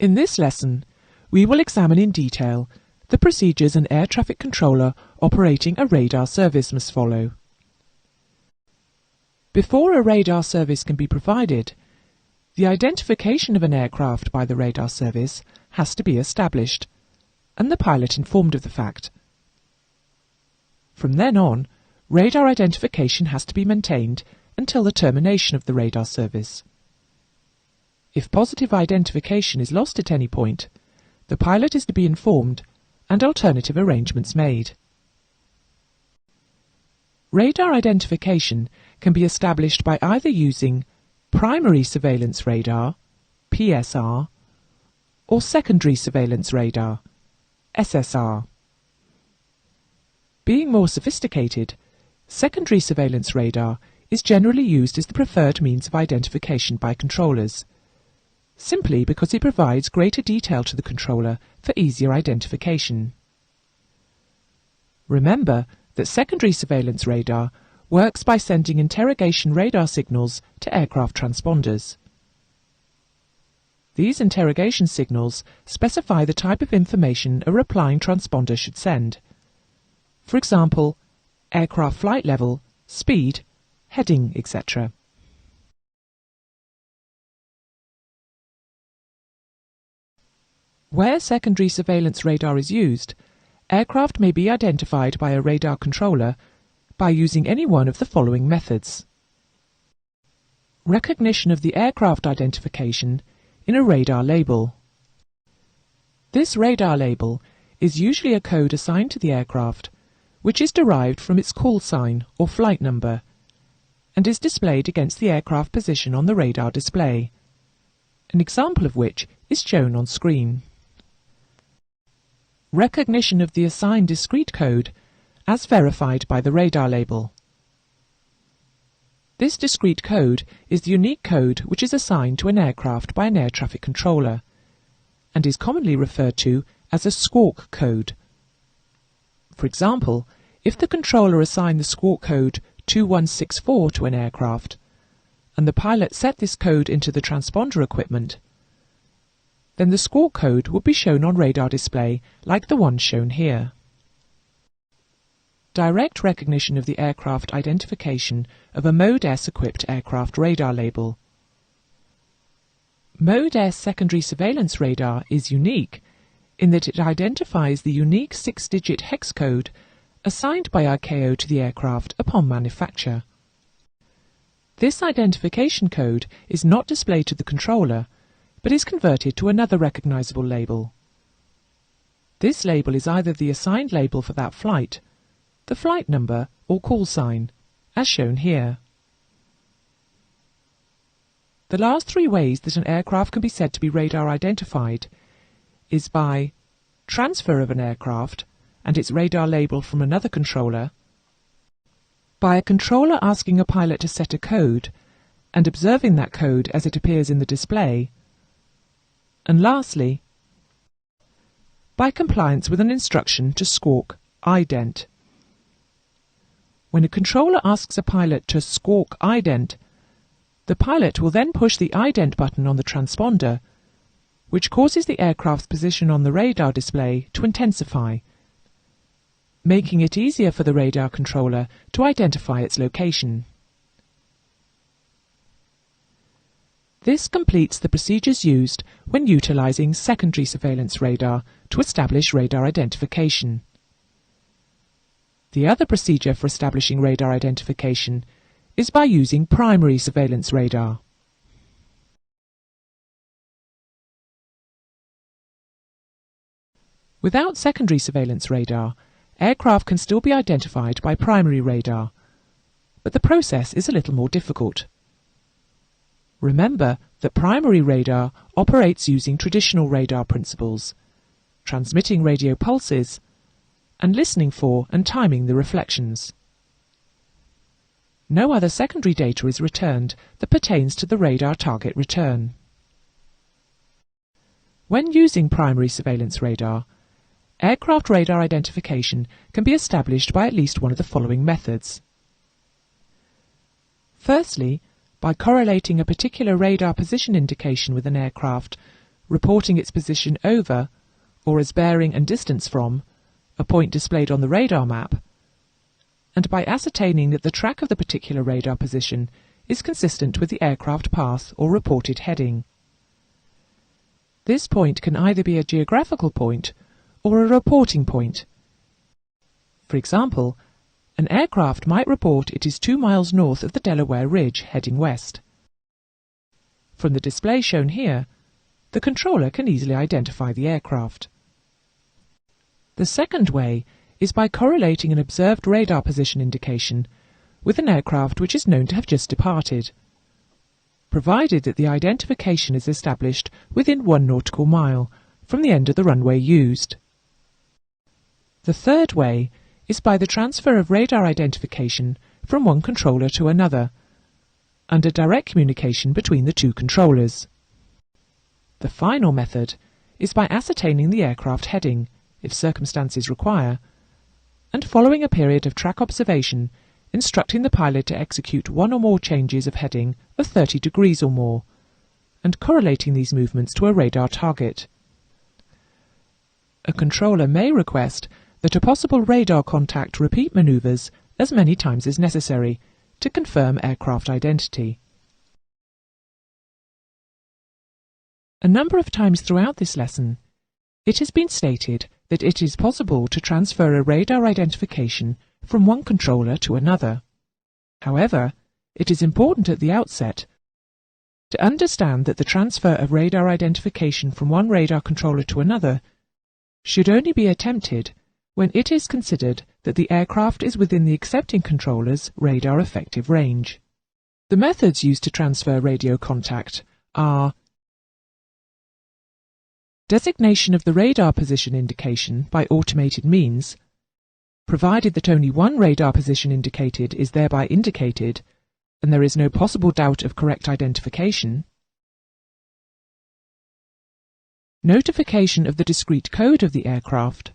In this lesson, we will examine in detail the procedures an air traffic controller operating a radar service must follow. Before a radar service can be provided, the identification of an aircraft by the radar service has to be established, and the pilot informed of the fact. From then on, radar identification has to be maintained until the termination of the radar service. If positive identification is lost at any point, the pilot is to be informed and alternative arrangements made. Radar identification can be established by either using primary surveillance radar, PSR, or secondary surveillance radar, SSR. Being more sophisticated, secondary surveillance radar is generally used as the preferred means of identification by controllers, simply because it provides greater detail to the controller for easier identification. Remember that secondary surveillance radar works by sending interrogation radar signals to aircraft transponders. These interrogation signals specify the type of information a replying transponder should send. For example, aircraft flight level, speed, heading, etc. Where secondary surveillance radar is used, aircraft may be identified by a radar controller by using any one of the following methods. Recognition of the aircraft identification in a radar label. This radar label is usually a code assigned to the aircraft, which is derived from its call sign or flight number, and is displayed against the aircraft position on the radar display, an example of which is shown on screen. Recognition of the assigned discrete code as verified by the radar label. This discrete code is the unique code which is assigned to an aircraft by an air traffic controller, and is commonly referred to as a squawk code. For example, if the controller assigned the squawk code 2164 to an aircraft, and the pilot set this code into the transponder equipment, then the squawk code would be shown on radar display like the one shown here. Direct recognition of the aircraft identification of a Mode S equipped aircraft radar label. Mode S secondary surveillance radar is unique in that it identifies the unique 6-digit hex code assigned by ICAO to the aircraft upon manufacture. This identification code is not displayed to the controller, but is converted to another recognizable label. This label is either the assigned label for that flight, the flight number or call sign, as shown here. The last three ways that an aircraft can be said to be radar identified is by transfer of an aircraft and its radar label from another controller, by a controller asking a pilot to set a code and observing that code as it appears in the display, and lastly, by compliance with an instruction to squawk ident. When a controller asks a pilot to squawk ident, the pilot will then push the ident button on the transponder, which causes the aircraft's position on the radar display to intensify, making it easier for the radar controller to identify its location. This completes the procedures used when utilizing secondary surveillance radar to establish radar identification. The other procedure for establishing radar identification is by using primary surveillance radar. Without secondary surveillance radar, aircraft can still be identified by primary radar, but the process is a little more difficult. Remember that primary radar operates using traditional radar principles, transmitting radio pulses, and listening for and timing the reflections. No other secondary data is returned that pertains to the radar target return. When using primary surveillance radar, aircraft radar identification can be established by at least one of the following methods. Firstly, by correlating a particular radar position indication with an aircraft reporting its position over, or as bearing and distance from, a point displayed on the radar map, and by ascertaining that the track of the particular radar position is consistent with the aircraft path or reported heading. This point can either be a geographical point or a reporting point. For example, an aircraft might report it is 2 miles north of the Delaware Ridge heading west. From the display shown here, the controller can easily identify the aircraft. The second way is by correlating an observed radar position indication with an aircraft which is known to have just departed, provided that the identification is established within 1 nautical mile from the end of the runway used. The third way is by the transfer of radar identification from one controller to another, under direct communication between the two controllers. The final method is by ascertaining the aircraft heading, if circumstances require, and following a period of track observation, instructing the pilot to execute one or more changes of heading of 30 degrees or more, and correlating these movements to a radar target. A controller may request that a possible radar contact repeat maneuvers as many times as necessary to confirm aircraft identity. A number of times throughout this lesson, it has been stated that it is possible to transfer a radar identification from one controller to another. However, it is important at the outset to understand that the transfer of radar identification from one radar controller to another should only be attempted when it is considered that the aircraft is within the accepting controller's radar effective range. The methods used to transfer radio contact are designation of the radar position indication by automated means, provided that only one radar position indicated is thereby indicated and there is no possible doubt of correct identification, notification of the discrete code of the aircraft,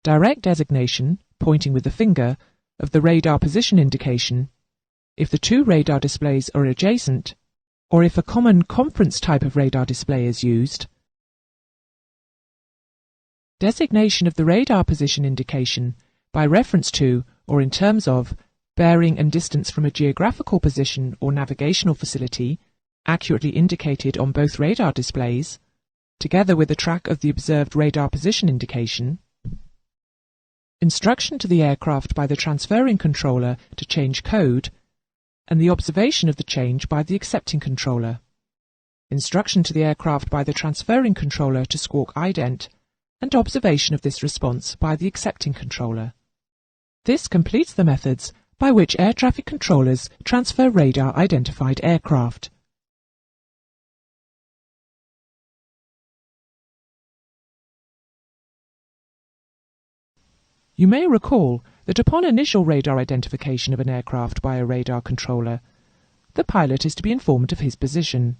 direct designation, pointing with the finger, of the radar position indication if the two radar displays are adjacent, or if a common conference type of radar display is used, designation of the radar position indication by reference to or in terms of bearing and distance from a geographical position or navigational facility accurately indicated on both radar displays, together with the track of the observed radar position indication, instruction to the aircraft by the transferring controller to change code, and the observation of the change by the accepting controller, instruction to the aircraft by the transferring controller to squawk ident, and observation of this response by the accepting controller. This completes the methods by which air traffic controllers transfer radar-identified aircraft. You may recall that upon initial radar identification of an aircraft by a radar controller, the pilot is to be informed of his position.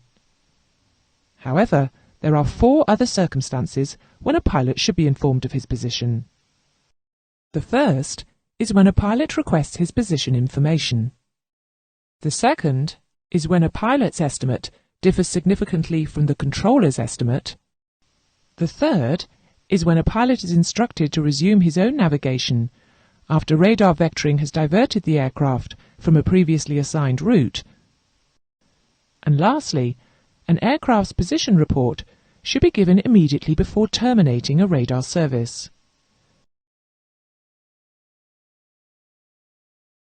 However, there are 4 other circumstances when a pilot should be informed of his position. The first is when a pilot requests his position information. The second is when a pilot's estimate differs significantly from the controller's estimate. The third is when a pilot is instructed to resume his own navigation after radar vectoring has diverted the aircraft from a previously assigned route. And lastly, an aircraft's position report should be given immediately before terminating a radar service.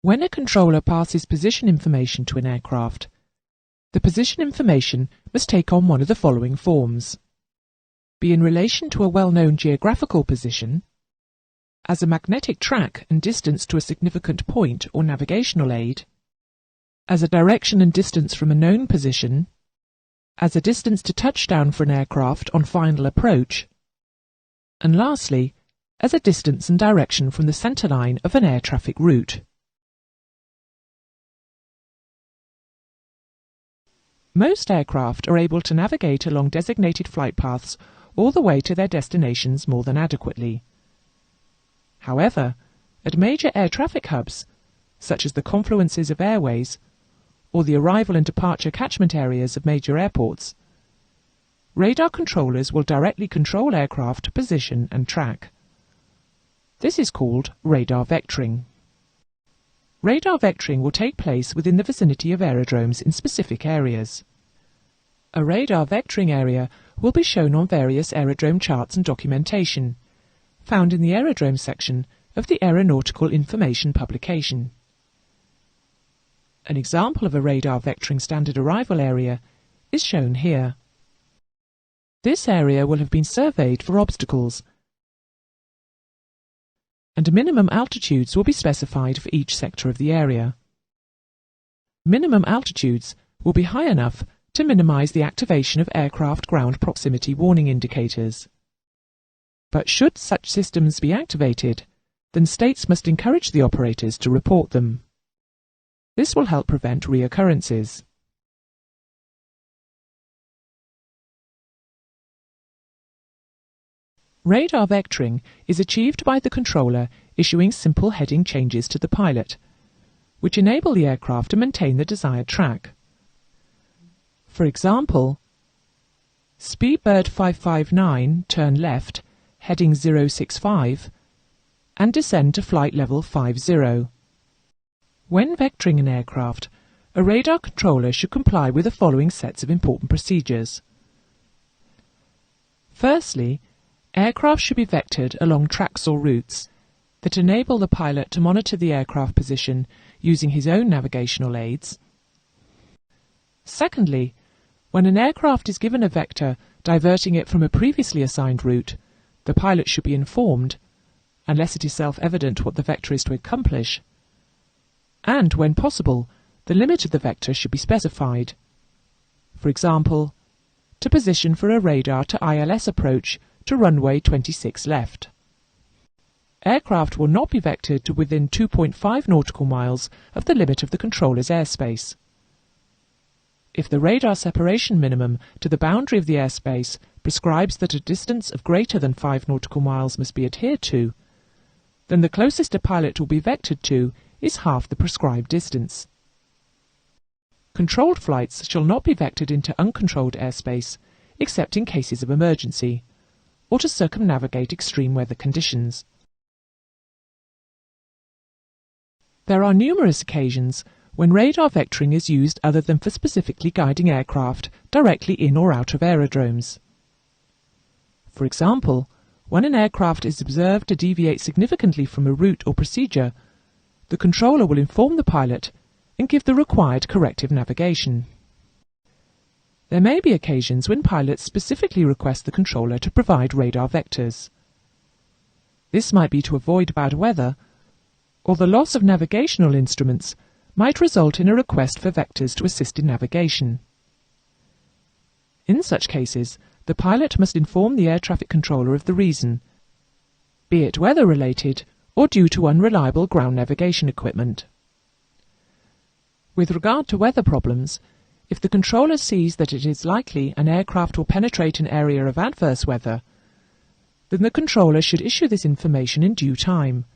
When a controller passes position information to an aircraft, the position information must take on one of the following forms: be in relation to a well-known geographical position, as a magnetic track and distance to a significant point or navigational aid, as a direction and distance from a known position, as a distance to touchdown for an aircraft on final approach, and lastly, as a distance and direction from the centerline of an air traffic route. Most aircraft are able to navigate along designated flight paths all the way to their destinations more than adequately. However, at major air traffic hubs, such as the confluences of airways, or the arrival and departure catchment areas of major airports, radar controllers will directly control aircraft position and track. This is called radar vectoring. Radar vectoring will take place within the vicinity of aerodromes in specific areas. A radar vectoring area will be shown on various aerodrome charts and documentation, found in the aerodrome section of the Aeronautical Information publication. An example of a radar vectoring standard arrival area is shown here. This area will have been surveyed for obstacles, and minimum altitudes will be specified for each sector of the area. Minimum altitudes will be high enough to minimize the activation of aircraft ground proximity warning indicators. But should such systems be activated, then states must encourage the operators to report them. This will help prevent reoccurrences. Radar vectoring is achieved by the controller issuing simple heading changes to the pilot, which enable the aircraft to maintain the desired track. For example, Speedbird 559 turn left, heading 065, and descend to flight level 50. When vectoring an aircraft, a radar controller should comply with the following sets of important procedures. Firstly, aircraft should be vectored along tracks or routes that enable the pilot to monitor the aircraft position using his own navigational aids. Secondly, when an aircraft is given a vector diverting it from a previously assigned route, the pilot should be informed, unless it is self-evident what the vector is to accomplish, and, when possible, the limit of the vector should be specified. For example, to position for a radar to ILS approach to runway 26 left. Aircraft will not be vectored to within 2.5 nautical miles of the limit of the controller's airspace. If the radar separation minimum to the boundary of the airspace prescribes that a distance of greater than 5 nautical miles must be adhered to, then the closest a pilot will be vectored to is half the prescribed distance. Controlled flights shall not be vectored into uncontrolled airspace except in cases of emergency, or to circumnavigate extreme weather conditions. There are numerous occasions when radar vectoring is used other than for specifically guiding aircraft directly in or out of aerodromes. For example, when an aircraft is observed to deviate significantly from a route or procedure, the controller will inform the pilot and give the required corrective navigation. There may be occasions when pilots specifically request the controller to provide radar vectors. This might be to avoid bad weather, or the loss of navigational instruments might result in a request for vectors to assist in navigation. In such cases, the pilot must inform the air traffic controller of the reason, be it weather-related or due to unreliable ground navigation equipment. With regard to weather problems, if the controller sees that it is likely an aircraft will penetrate an area of adverse weather, then the controller should issue this information in due time,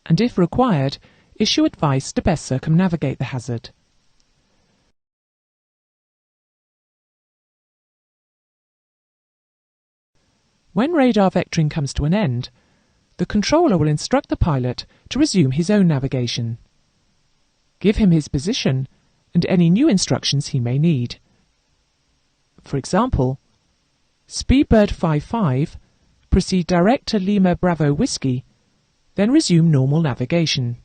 and if required, issue advice to best circumnavigate the hazard. When radar vectoring comes to an end, the controller will instruct the pilot to resume his own navigation, give him his position and any new instructions he may need. For example, Speedbird 55, proceed direct to Lima Bravo Whiskey, then resume normal navigation.